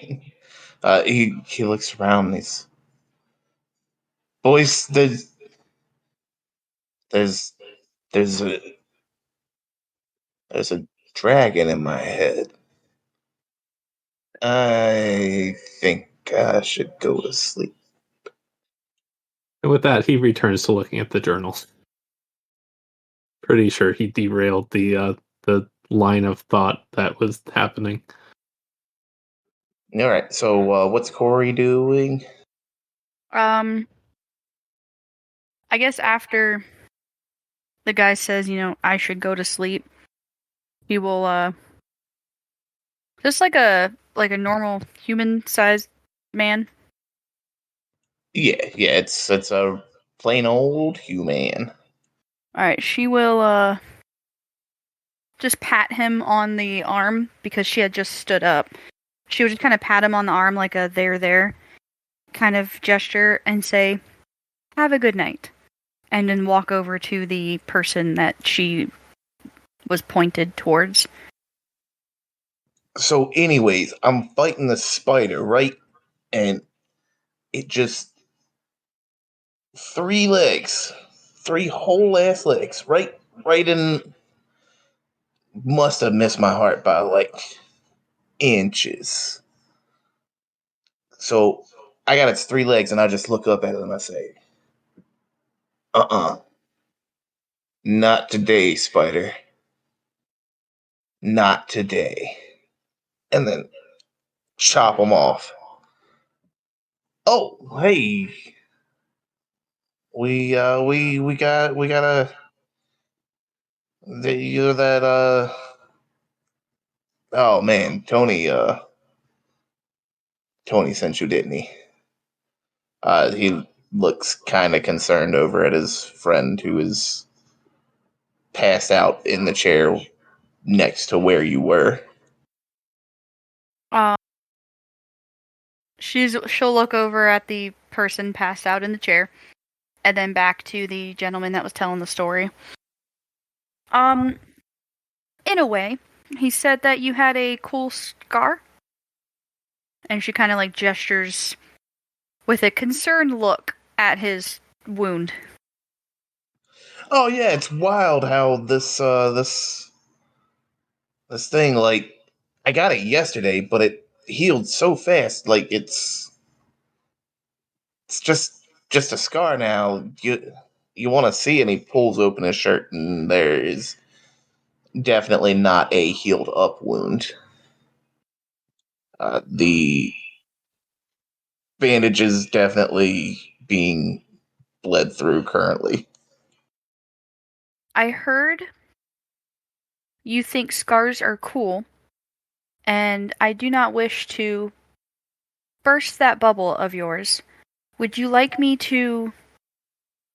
Speaker 2: He looks around and he's... Boys, there's a dragon in my head. I think I should go to sleep.
Speaker 3: And with that, he returns to looking at the journals. Pretty sure he derailed the line of thought that was happening.
Speaker 2: All right. So, what's Kori doing?
Speaker 4: I guess after the guy says, I should go to sleep, he will, just like a normal human-sized man.
Speaker 2: Yeah, it's a plain old human.
Speaker 4: Alright, she will, just pat him on the arm because she had just stood up. She would just kind of pat him on the arm like a there kind of gesture and say, have a good night. And then walk over to the person that she was pointed towards.
Speaker 2: So, anyways, I'm fighting the spider, right? And it just 3 legs, 3 whole ass legs, right in. Must have missed my heart by like inches. So I got its 3 legs, and I just look up at it and I say, not today, spider. Not today. And then chop them off. Oh, hey. We got you're that oh man, Tony sent you, didn't he? He looks kind of concerned over at his friend who is passed out in the chair next to where you were.
Speaker 4: She'll look over at the person passed out in the chair, and then back to the gentleman that was telling the story. In a way, he said that you had a cool scar, and she kind of like gestures with a concerned look at his wound.
Speaker 2: Oh yeah, it's wild how this thing, like, I got it yesterday, but it healed so fast. Like it's just a scar now. You want to see, and he pulls open his shirt, and there is definitely not a healed up wound. The bandage is definitely being bled through currently.
Speaker 4: I heard you think scars are cool, and I do not wish to burst that bubble of yours. Would you like me to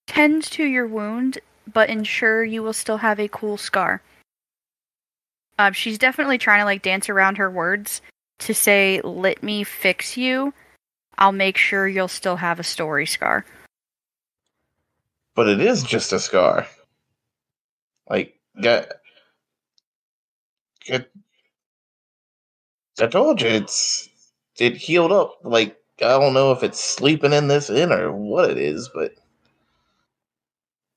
Speaker 4: tend to your wound, but ensure you will still have a cool scar? She's definitely trying to like dance around her words to say, let me fix you. I'll make sure you'll still have a story scar.
Speaker 2: But it is just a scar. Like, I told you, it healed up. Like, I don't know if it's sleeping in this inn or what it is, but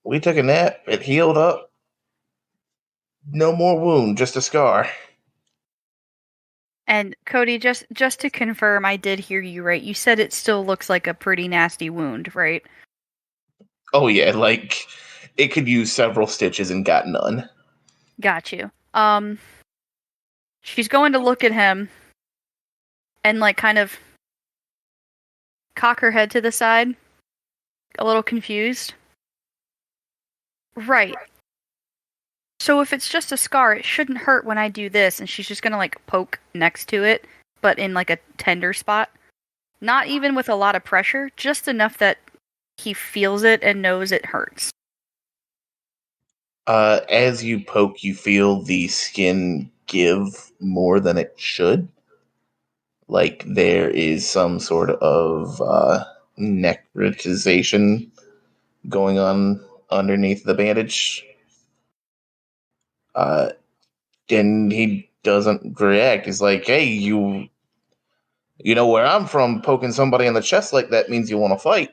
Speaker 2: we took a nap. It healed up. No more wound, just a scar.
Speaker 4: And Cody, just to confirm, I did hear you right. You said it still looks like a pretty nasty wound, right?
Speaker 2: Oh yeah, like it could use several stitches and got none.
Speaker 4: Got you. She's going to look at him and like kind of cock her head to the side, a little confused. Right. So if it's just a scar, it shouldn't hurt when I do this, and she's just gonna like poke next to it, but in like a tender spot. Not even with a lot of pressure, just enough that he feels it and knows it hurts.
Speaker 2: As you poke, you feel the skin give more than it should. Like there is some sort of necrotization going on underneath the bandage. And he doesn't react. He's like, "Hey, you know where I'm from? Poking somebody in the chest like that means you want to fight,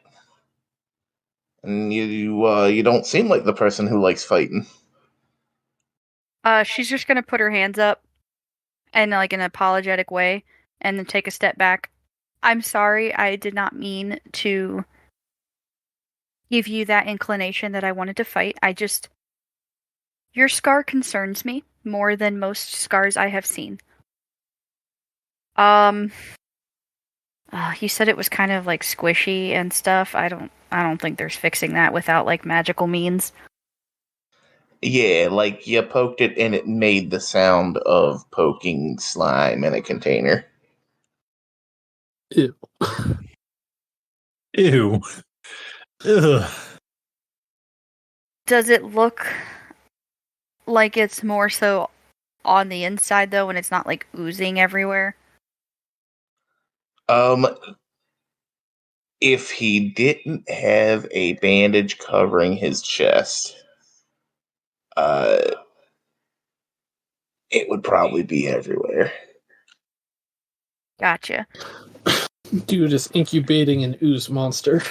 Speaker 2: and you don't seem like the person who likes fighting."
Speaker 4: She's just gonna put her hands up in like an apologetic way, and then take a step back. I'm sorry, I did not mean to give you that inclination that I wanted to fight. Your scar concerns me more than most scars I have seen. You said it was kind of like squishy and stuff. I don't think there's fixing that without like magical means.
Speaker 2: Yeah, like you poked it and it made the sound of poking slime in a container.
Speaker 3: Ew.
Speaker 1: Ew. Ugh.
Speaker 4: Does it look like it's more so on the inside though, when it's not like oozing everywhere?
Speaker 2: If he didn't have a bandage covering his chest, it would probably be everywhere.
Speaker 4: Gotcha.
Speaker 3: Dude is incubating an ooze monster.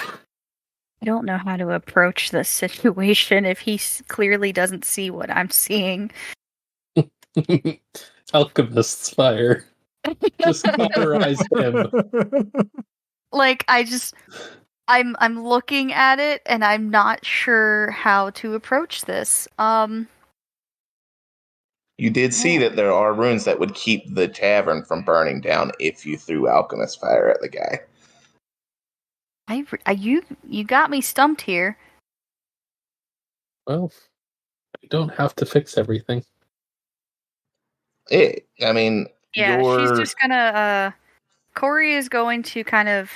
Speaker 4: I don't know how to approach this situation if he clearly doesn't see what I'm seeing.
Speaker 3: Alchemist's fire. Just cauterize him.
Speaker 4: Like I'm looking at it and I'm not sure how to approach this.
Speaker 2: You did see that there are runes that would keep the tavern from burning down if you threw alchemist fire at the guy.
Speaker 4: You got me stumped here.
Speaker 3: Well, you don't have to fix everything.
Speaker 4: Yeah, she's just gonna Kori is going to kind of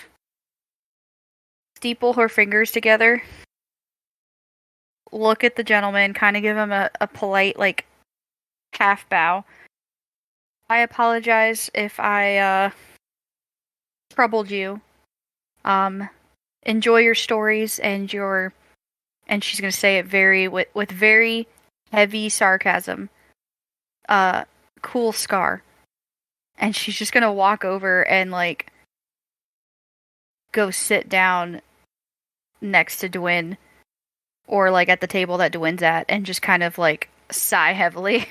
Speaker 4: steeple her fingers together, look at the gentleman, kind of give him a polite like half bow. I apologize if I troubled you. Enjoy your stories and she's gonna say it with very heavy sarcasm. Cool scar. And she's just gonna walk over and like go sit down next to Dwyn, or like at the table that Dwyn's at, and just kind of like sigh heavily.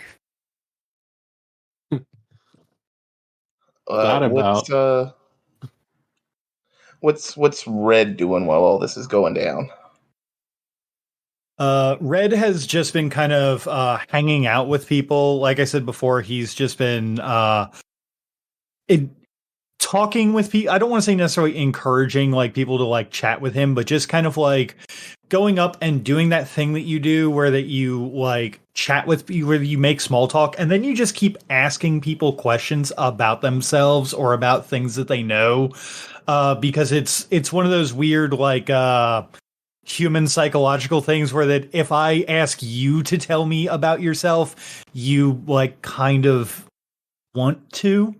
Speaker 2: What's Red doing while all this is going down?
Speaker 1: Red has just been kind of hanging out with people. Like I said before, he's just been talking with people. I don't want to say necessarily encouraging like people to like chat with him, but just kind of like going up and doing that thing that you do where that you like chat with people, where you make small talk and then you just keep asking people questions about themselves or about things that they know. Because it's one of those weird like human psychological things where that if I ask you to tell me about yourself, you like kind of want to.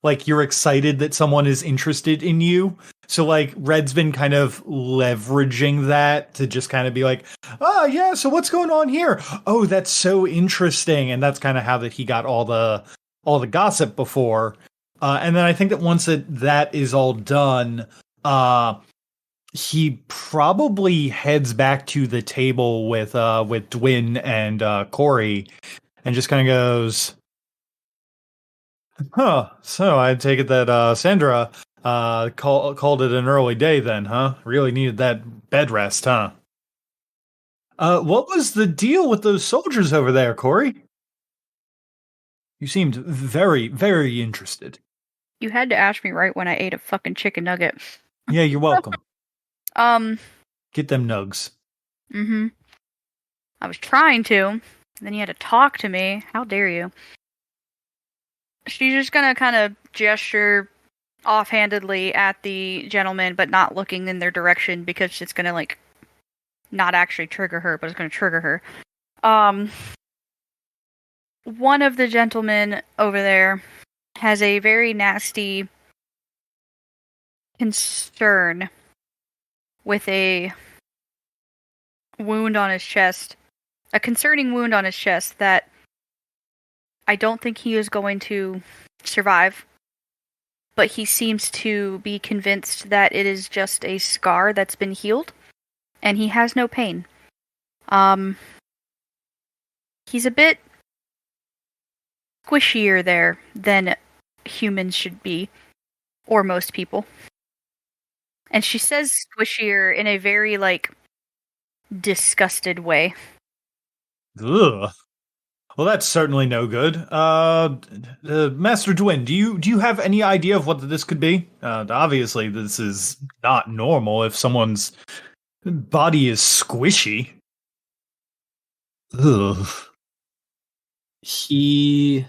Speaker 1: Like you're excited that someone is interested in you. So like Red's been kind of leveraging that to just kind of be like, oh yeah, so what's going on here? Oh, that's so interesting. And that's kind of how that he got all the gossip before. And then I think that once that is all done, he probably heads back to the table with Dwyn and Kori and just kind of goes, huh, so I take it that Sandara called it an early day then, huh? Really needed that bed rest, huh? What was the deal with those soldiers over there, Kori? You seemed very, very interested.
Speaker 4: You had to ask me right when I ate a fucking chicken nugget.
Speaker 1: Yeah, you're welcome.
Speaker 4: Get
Speaker 1: them nugs.
Speaker 4: Mm-hmm. I was trying to. Then you had to talk to me. How dare you? She's just gonna kind of gesture offhandedly at the gentleman, but not looking in their direction because it's gonna like not actually trigger her, but it's gonna trigger her. One of the gentlemen over there has a very nasty concern with a wound on his chest. A concerning wound on his chest that I don't think he is going to survive. But he seems to be convinced that it is just a scar that's been healed. And he has no pain. He's a bit squishier there than humans should be. Or most people. And she says squishier in a very, like, disgusted way.
Speaker 1: Ugh. Well, that's certainly no good. Master Dwyn, do you have any idea of what this could be? Obviously, this is not normal if someone's body is squishy. Ugh.
Speaker 3: He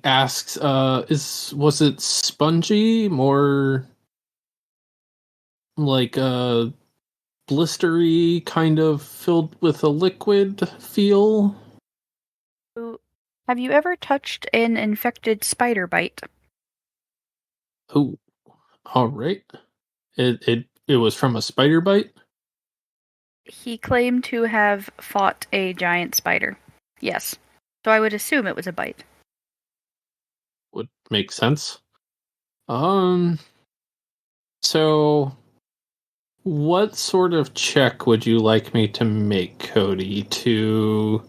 Speaker 3: asks, was it spongy, more like blistery, kind of filled with a liquid feel?
Speaker 4: Have you ever touched an infected spider bite?
Speaker 3: Oh, all right. It was from a spider bite?
Speaker 4: He claimed to have fought a giant spider. Yes. So I would assume it was a bite.
Speaker 3: Would make sense. So what sort of check would you like me to make, Cody, to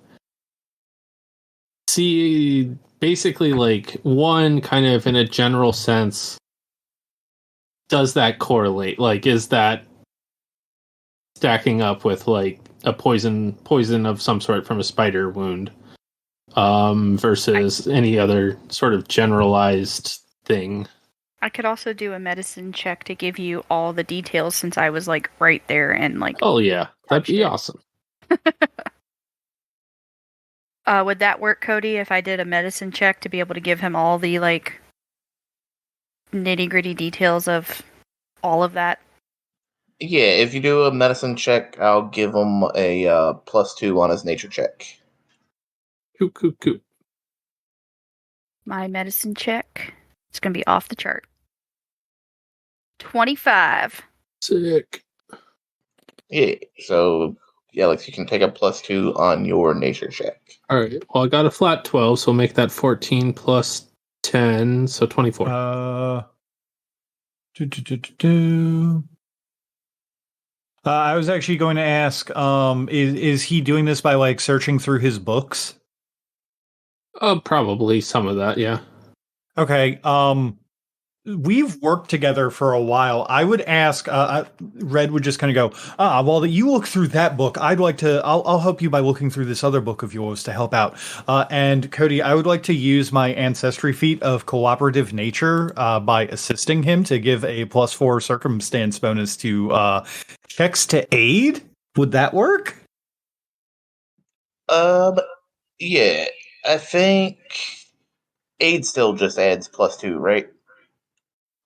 Speaker 3: see, basically, like, one, kind of in a general sense, does that correlate? Like, is that stacking up with, like, a poison of some sort from a spider wound, versus any other sort of generalized thing?
Speaker 4: I could also do a medicine check to give you all the details since I was, like, right there and, like...
Speaker 3: Oh, yeah. That'd be awesome.
Speaker 4: Would that work, Cody, if I did a medicine check to be able to give him all the, like, nitty-gritty details of all of that?
Speaker 2: Yeah, if you do a medicine check, I'll give him a +2 on his nature check.
Speaker 3: Cool.
Speaker 4: My medicine check. It's going to be off the chart. 25.
Speaker 3: Sick.
Speaker 2: Yeah, so Alex, you can take a +2 on your nature check.
Speaker 3: All right. Well, I got a flat 12, so we'll make that 14 plus 10, so 24.
Speaker 1: I was actually going to ask, is he doing this by, like, searching through his books?
Speaker 3: Probably some of that, yeah.
Speaker 1: Okay, we've worked together for a while. I would ask, Red would just kind of go, while you look through that book, I'll help you by looking through this other book of yours to help out. And Cody, I would like to use my ancestry feat of cooperative nature, by assisting him to give a +4 circumstance bonus to, checks to aid. Would that work?
Speaker 2: Yeah, I think aid still just adds +2, right?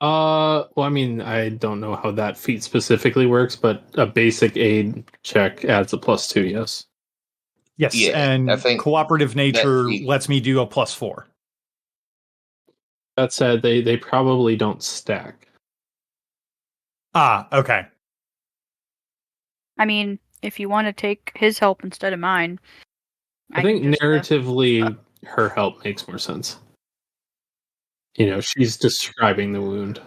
Speaker 3: Well, I mean, I don't know how that feat specifically works, but a basic aid check adds a +2, yes.
Speaker 1: Yes,
Speaker 2: Yeah,
Speaker 1: and
Speaker 2: I think
Speaker 1: cooperative nature
Speaker 2: feat-
Speaker 1: lets me do a +4.
Speaker 3: That said, they probably don't stack.
Speaker 1: Okay.
Speaker 4: I mean, if you want to take his help instead of mine...
Speaker 3: I think
Speaker 4: can just,
Speaker 3: narratively, her help makes more sense. You know, she's describing the wound.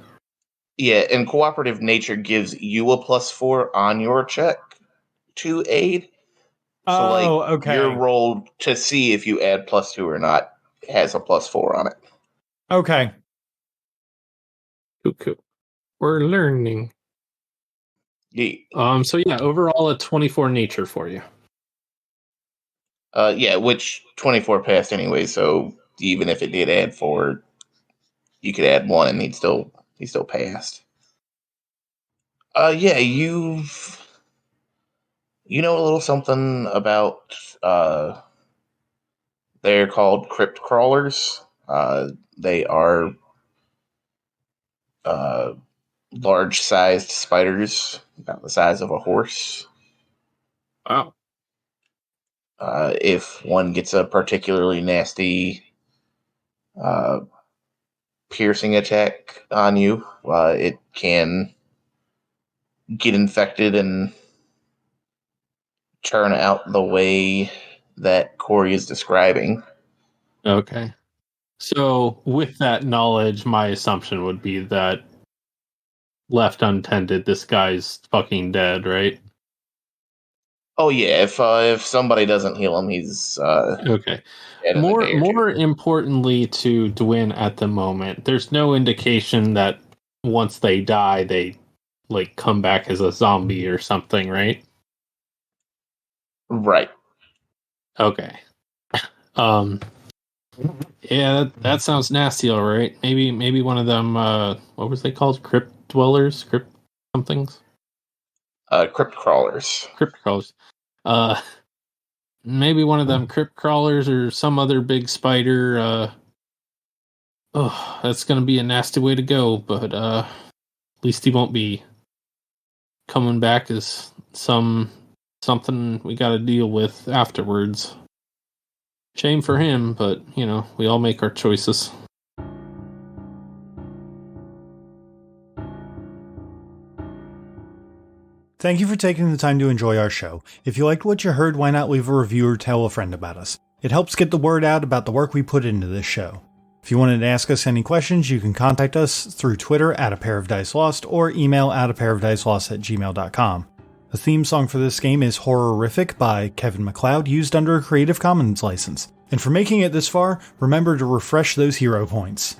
Speaker 2: Yeah, and cooperative nature gives you a +4 on your check to aid. So,
Speaker 1: okay.
Speaker 2: your roll to see if you add +2 or not has a +4 on it.
Speaker 1: Okay.
Speaker 3: Cool. We're learning.
Speaker 2: Yeah.
Speaker 3: So yeah, overall a 24 nature for you.
Speaker 2: Yeah, which 24 passed anyway, so even if it did add 4, you could add 1 and he still passed. Yeah, you know a little something about they're called crypt crawlers. They are large-sized spiders, about the size of a horse.
Speaker 3: Wow.
Speaker 2: If one gets a particularly nasty piercing attack on you, it can get infected and turn out the way that Kori is describing.
Speaker 3: Okay. So with that knowledge, my assumption would be that left untended, this guy's fucking dead, right?
Speaker 2: Oh yeah, if somebody doesn't heal him, he's
Speaker 3: okay.
Speaker 2: dead in a day or
Speaker 3: More
Speaker 2: two.
Speaker 3: importantly to Dwyn at the moment, there's no indication that once they die, they like come back as a zombie or something, right?
Speaker 2: Right.
Speaker 3: Okay. Yeah, that sounds nasty. All right, maybe one of them. What was they called? Crypt dwellers, crypt somethings,
Speaker 2: Crypt crawlers.
Speaker 3: crypt crawlers. Maybe one of them crypt crawlers or some other big spider. Oh, that's gonna be a nasty way to go. But at least he won't be coming back as something we got to deal with afterwards. Shame for him, but we all make our choices.
Speaker 1: Thank you for taking the time to enjoy our show. If you liked what you heard, why not leave a review or tell a friend about us? It helps get the word out about the work we put into this show. If you wanted to ask us any questions, you can contact us through Twitter @apairofdicelost or email apairofdicelost@gmail.com. The theme song for this game is Horrorific by Kevin MacLeod, used under a Creative Commons license. And for making it this far, remember to refresh those hero points.